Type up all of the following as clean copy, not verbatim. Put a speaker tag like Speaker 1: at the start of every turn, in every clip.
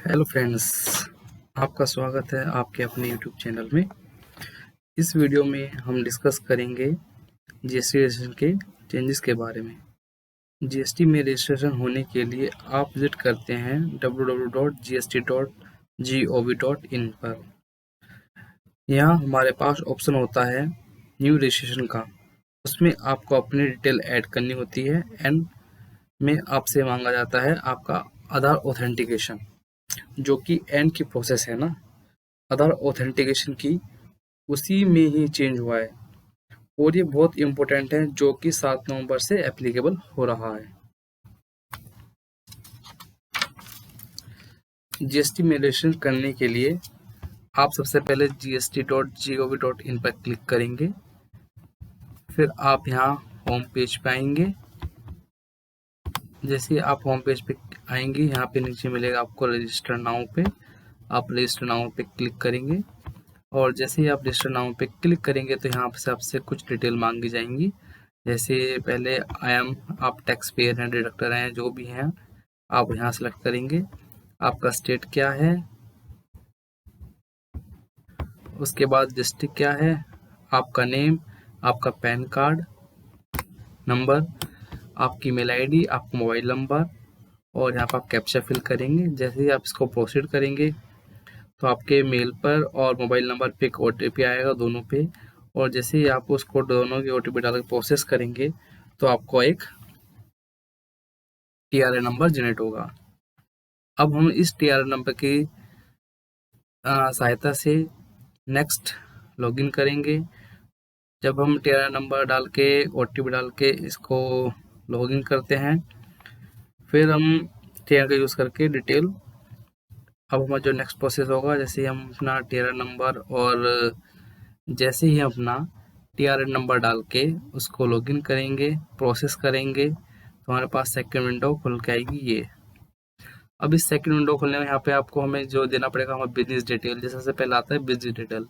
Speaker 1: Hello friends, आपका स्वागत है आपके अपने यूट्यूब चैनल में। इस वीडियो में हम डिस्कस करेंगे जीएसटी रजिस्ट्रेशन के चेंजेस के बारे में। जीएसटी में रजिस्ट्रेशन होने के लिए आप विजिट करते हैं www.gst.gov.in पर। यहाँ हमारे पास ऑप्शन होता है न्यू रजिस्ट्रेशन का। उसमें आपको अपनी डिटेल ऐड करनी होती है। एंड में आपसे मांगा जाता है आपका आधार ऑथेंटिकेशन, जो कि एंड की प्रोसेस है ना। आधार ऑथेंटिकेशन की उसी में ही चेंज हुआ है और ये बहुत इंपॉर्टेंट है, जो कि 7 नवंबर से एप्लीकेबल हो रहा है। जीएसटी में रजिस्ट्रेशन करने के लिए आप सबसे पहले gst.gov.in पर क्लिक करेंगे। फिर आप यहाँ होम पेज पे आएंगे। जैसे ही आप होम पेज पे आएंगे, यहाँ पे नीचे मिलेगा आपको रजिस्टर नाउ पे। आप रजिस्टर नाउ पे क्लिक करेंगे और जैसे ही आप रजिस्टर नाउ पे क्लिक करेंगे तो यहाँ से आपसे कुछ डिटेल मांगी जाएंगी। जैसे पहले आप टैक्स पेयर हैं, डिडक्टर हैं, जो भी हैं आप यहाँ सेलेक्ट करेंगे। आपका स्टेट क्या है, उसके बाद डिस्ट्रिक्ट क्या है, आपका नेम, आपका पैन कार्ड नंबर, आपकी मेल आईडी, आपका मोबाइल नंबर और यहाँ पर आप कैप्चा फिल करेंगे। जैसे ही आप इसको प्रोसीड करेंगे तो आपके मेल पर और मोबाइल नंबर पे एक OTP आएगा, दोनों पे। और जैसे ही आप उसको दोनों की OTP डाल के प्रोसेस करेंगे तो आपको एक TRA नंबर जनरेट होगा। अब हम इस TRA नंबर की सहायता से नेक्स्ट लॉगिन करेंगे। जब हम TRA नंबर डाल के OTP डाल के इसको लॉगिन करते हैं, फिर हम TRA का यूज़ करके डिटेल, अब हमारा जो नेक्स्ट प्रोसेस होगा, जैसे ही हम अपना TRA नंबर और जैसे ही अपना TRA नंबर डाल के उसको लॉगिन करेंगे, प्रोसेस करेंगे, तो हमारे पास सेकंड विंडो खुल के आएगी ये। अब इस सेकंड विंडो खोलने में यहाँ पे आपको हमें जो देना पड़ेगा, हमारा बिजनेस डिटेल। जैसे सबसे पहले आता है बिजनेस डिटेल,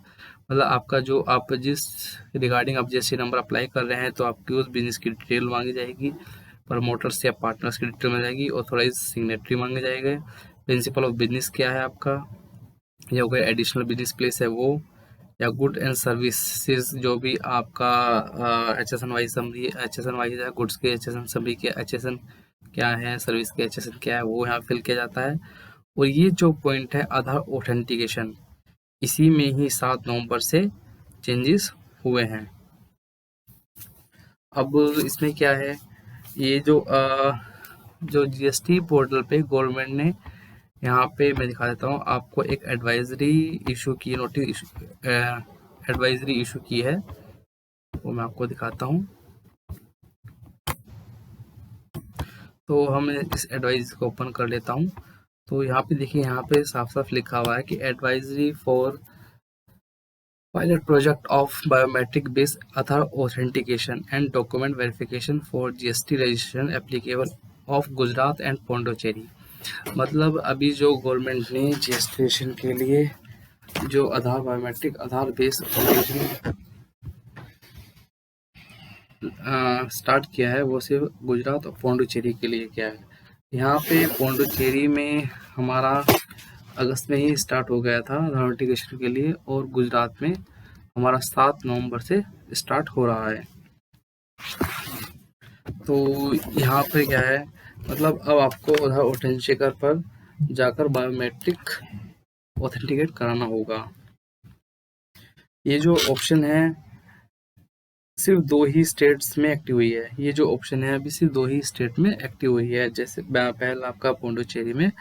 Speaker 1: मतलब आपका जो आप जिस रिगार्डिंग आप जीएसटी नंबर अप्लाई कर रहे हैं तो आपकी उस बिजनेस की डिटेल मांगी जाएगी। प्रमोटर्स या पार्टनर्स की डिटेल मिल जाएगी। ऑथोराइज सिग्नेटरी मांगे जाएंगे। प्रिंसिपल ऑफ बिजनेस क्या है आपका, या कोई एडिशनल बिजनेस प्लेस है वो, या गुड एंड सर्विसेज जो भी आपका HSN wise summary, HSN wise goods के HSN समरी के HSN क्या है, सर्विस के HSN क्या है, वो यहाँ फिल किया जाता है। और ये जो पॉइंट है आधार ऑथेंटिकेशन, इसी में ही 7 नवंबर से चेंजेस हुए हैं। अब इसमें क्या है, ये जो जीएसटी पोर्टल पे गवर्नमेंट ने यहाँ पे मैं दिखा देता हूँ आपको, एक एडवाइजरी इशू की, नोटिस एडवाइजरी इशू की है, वो मैं आपको दिखाता हूँ। तो हम इस एडवाइस को ओपन कर लेता हूँ। तो यहाँ पे देखिए, यहाँ पे साफ साफ लिखा हुआ है कि advisory for pilot project of biometric based Aadhaar authentication and document verification for GST registration applicable of Gujarat and Pondicherry. मतलब अभी जो गवर्नमेंट ने जीएसटी रजिस्ट्रेशन के लिए जो आधार बायोमेट्रिक आधार बेस्ड ऑथेंटिकेशन स्टार्ट किया है, वो सिर्फ गुजरात और पौंडीचेरी के लिए किया है। यहाँ पे पौंडीचेरी में हमारा अगस्त में ही स्टार्ट हो गया था नोटिफिकेशन के लिए, और गुजरात में हमारा 7 नवंबर से स्टार्ट हो रहा है। तो यहाँ पे क्या है, मतलब अब आपको उधर ऑथेंटिकेटर पर जाकर बायोमेट्रिक ऑथेंटिकेट कराना होगा। ये जो ऑप्शन है सिर्फ 2 ही स्टेट्स में एक्टिव हुई है। ये जो ऑप्शन है अभी सिर्फ 2 ही स्टेट में एक्टिव हुई है। जैसे पहला आपका पौंडीचेरी में,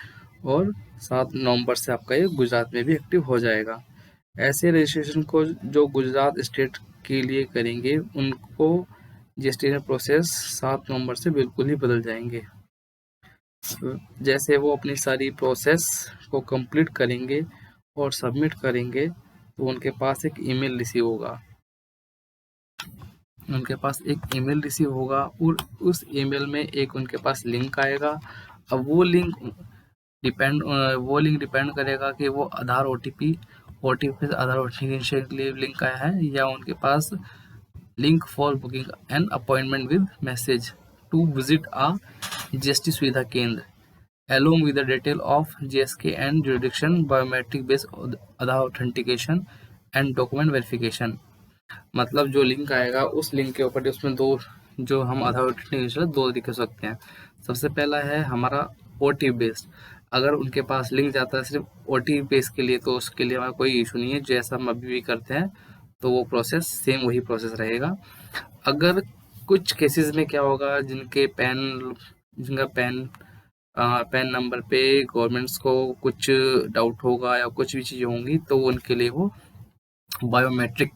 Speaker 1: और 7 नवंबर से आपका ये गुजरात में भी एक्टिव हो जाएगा। ऐसे रजिस्ट्रेशन को जो गुजरात स्टेट के लिए करेंगे, उनको जीएसटी प्रोसेस 7 नवंबर से बिल्कुल ही बदल जाएंगे। जैसे वो अपनी सारी प्रोसेस को कंप्लीट करेंगे और सबमिट करेंगे, तो उनके पास एक ईमेल रिसीव होगा। उनके पास एक ईमेल रिसीव होगा और उस ईमेल में एक उनके पास लिंक आएगा। अब वो लिंक डिपेंड करेगा कि वो आधार ओटीपी से आधार ऑथेंटिकेशन के लिए लिंक आया है, या उनके पास link for booking an appointment with message to visit a GST Suvidha Kendra, along with the detail of GSK and jurisdiction, biometric based Aadhaar authentication and document verification। मतलब जो लिंक आएगा उस लिंक के ऊपर उसमें दो जो हम आधार ऑथेंटिकेशन दो तरीके से सकते हैं। सबसे पहला है हमारा OTP बेस्ड। अगर उनके पास लिंक जाता है सिर्फ OTP बेस के लिए तो उसके लिए हमारा कोई इशू नहीं है, जैसा हम अभी भी करते हैं तो वो प्रोसेस सेम वही प्रोसेस रहेगा। अगर कुछ केसेस में क्या होगा, जिनका पैन नंबर पे गवर्नमेंट्स को कुछ डाउट होगा या कुछ भी चीज़ें होंगी तो उनके लिए वो बायोमेट्रिक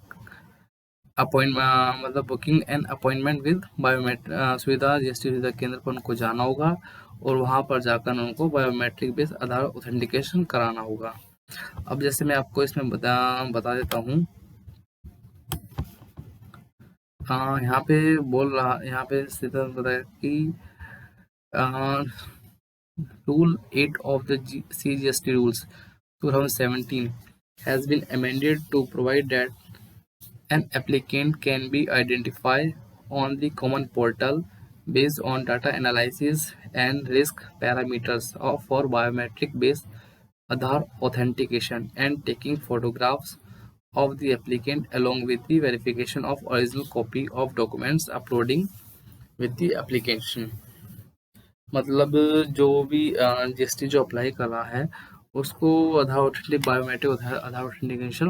Speaker 1: मतलब booking and appointment with biometric सुविधा जीएसटी सुविधा केंद्र पर उनको जाना होगा और वहाँ पर जाकर उनको बायोमेट्रिक बेस्ड आधार ऑथेंटिकेशन कराना होगा। अब जैसे मैं आपको इसमें बता देता हूँ। यहाँ पे सीधा बताया कि Rule 8 of the CGST rules 2017 has been amended to provide that an applicant can be identified on the common portal based on data analysis and risk parameters for biometric based Aadhaar authentication and taking photographs of the applicant along with the verification of original copy of documents uploading with the application। मतलब जो भी GST जो apply कर रहा है उसको biometric आधार authentication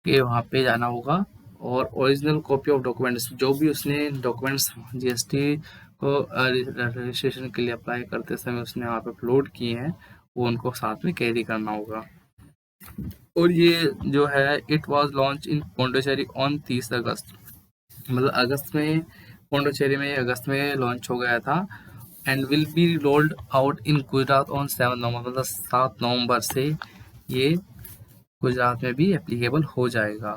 Speaker 1: के वहाँ पे जाना होगा और ओरिजिनल कॉपी ऑफ डॉक्यूमेंट्स जो भी उसने डॉक्यूमेंट्स जीएसटी को रजिस्ट्रेशन के लिए अप्लाई करते समय उसने वहाँ पे अपलोड किए हैं वो उनको साथ में कैरी करना होगा। और ये जो है it was launch in Pondicherry on 30 अगस्त, मतलब अगस्त में पौंडीचेरी में अगस्त में लॉन्च हो गया था and will be rolled out in Gujarat on 7 नवंबर, मतलब 7 नवंबर से ये गुजरात में भी एप्लीकेबल हो जाएगा।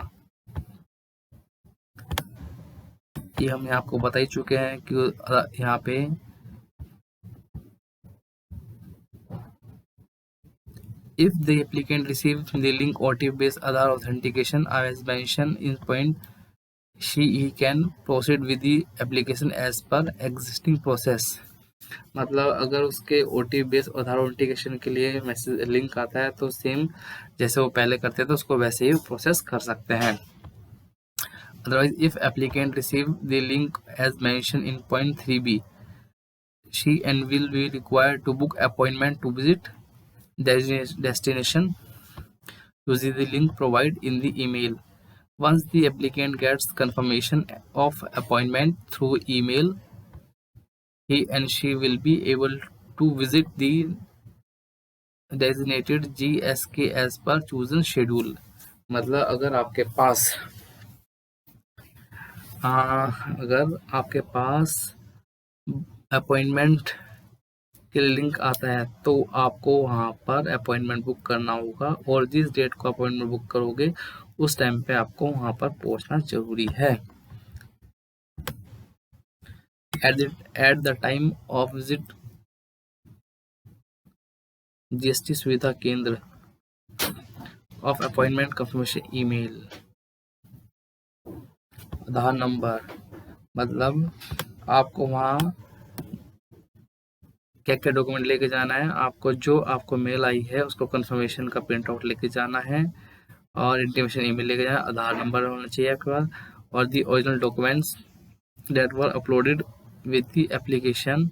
Speaker 1: ये हम आपको बता ही चुके हैं कि यहाँ पे if the applicant receives the link OTP based Aadhaar authentication as mentioned in point, he can proceed with the application as per existing process। मतलब अगर उसके OTP बेस्ड आधार ऑथेंटिकेशन के लिए मैसेज लिंक आता है तो सेम जैसे वो पहले करते थे उसको वैसे ही प्रोसेस कर सकते हैं। Otherwise, if applicant receive the link as mentioned in point 3b, she and will be required to book appointment to visit destination using the link provided in the email। Once the applicant gets confirmation of appointment through email, he and she will be able to visit the designated GSK as per chosen schedule। मतलब अगर आपके पास appointment के link आता है तो आपको वहाँ पर अपॉइंटमेंट बुक करना होगा और जिस डेट को अपॉइंटमेंट बुक करोगे उस टाइम पे आपको वहाँ पर पहुँचना जरूरी है। At the time of visit GST Suvidha केंद्र of appointment confirmation email Aadhaar number, मतलब आपको वहाँ क्या क्या डॉक्यूमेंट लेके जाना है, आपको मेल आई है उसको कंफर्मेशन का प्रिंट आउट लेके जाना है और इंटीमेशन ईमेल लेके जाना है, आधार नंबर होना चाहिए आपके पास और the original documents that were uploaded with the application.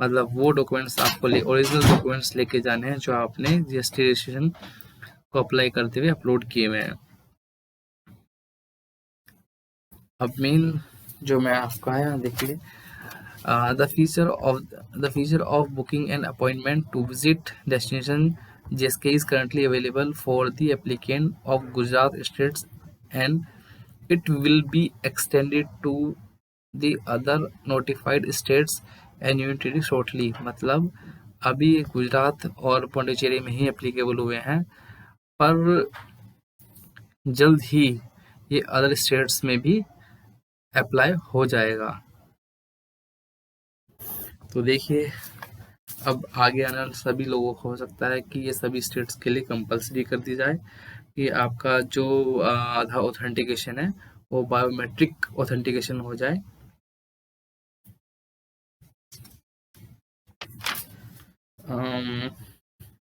Speaker 1: मतलब वो डॉक्यूमेंट्स आपको ओरिजिनल डॉक्यूमेंट्स लेके जाने हैं जो आपने जीएसटी रजिस्ट्रेशन को अप्लाई करते हुए अपलोड किए हुए हैं। अब मेन जो मैं आपका है देखिए, the feature of booking an appointment to visit destination JSK is currently available for the applicant of Gujarat states and it will be extended to the other notified states and union territories shortly। मतलब अभी गुजरात और पौंडीचेरी में ही applicable हुए हैं पर जल्द ही ये other states में भी अप्लाई हो जाएगा। तो देखिए अब आगे आने वाले सभी लोगों को हो सकता है कि ये सभी स्टेट्स के लिए कंपलसरी कर दी जाए कि आपका जो आधार ऑथेंटिकेशन है वो बायोमेट्रिक ऑथेंटिकेशन हो जाए।